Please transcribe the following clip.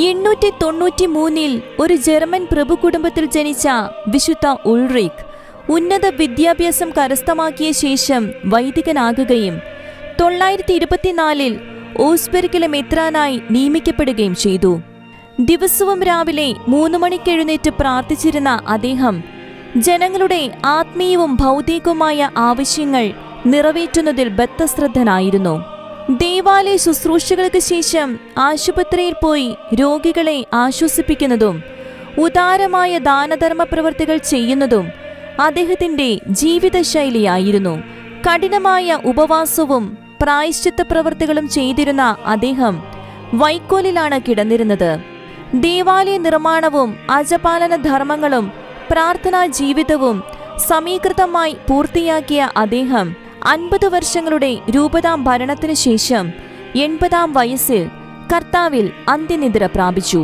893 ഒരു ജർമ്മൻ പ്രഭു കുടുംബത്തിൽ ജനിച്ച വിശുദ്ധ ഉൾറിക് ഉന്നത വിദ്യാഭ്യാസം കരസ്ഥമാക്കിയ ശേഷം വൈദികനാകുകയും 924 ഓസ്ബെർഗിലെ മെത്രാനായി നിയമിക്കപ്പെടുകയും ചെയ്തു. ദിവസവും രാവിലെ 3 മണിക്ക് എഴുന്നേറ്റ് പ്രാർത്ഥിച്ചിരുന്ന അദ്ദേഹം ജനങ്ങളുടെ ആത്മീയവും ഭൗതികവുമായ ആവശ്യങ്ങൾ നിറവേറ്റുന്നതിൽ ബദ്ധശ്രദ്ധനായിരുന്നു. ദേവാലയ ശുശ്രൂഷകൾക്ക് ശേഷം ആശുപത്രിയിൽ പോയി രോഗികളെ ആശ്വസിപ്പിക്കുന്നതും ഉദാരമായ ദാനധർമ്മ പ്രവൃത്തികൾ ചെയ്യുന്നതും അദ്ദേഹത്തിന്റെ ജീവിതശൈലിയായിരുന്നു. കഠിനമായ ഉപവാസവും പ്രായശ്ചിത്ത പ്രവൃത്തികളും ചെയ്തിരുന്ന അദ്ദേഹം വൈക്കോലിലാണ് കിടന്നിരുന്നത്. ദേവാലയ നിർമ്മാണവും അജപാലന ധർമ്മങ്ങളും പ്രാർത്ഥനാ ജീവിതവും സമീകൃതമായി പൂർത്തിയാക്കിയ അദ്ദേഹം 50 വർഷങ്ങളുടെ രൂപതാം ഭരണത്തിനു ശേഷം 80-ാം വയസ്സിൽ കർത്താവിൽ അന്ത്യനിദ്ര പ്രാപിച്ചു.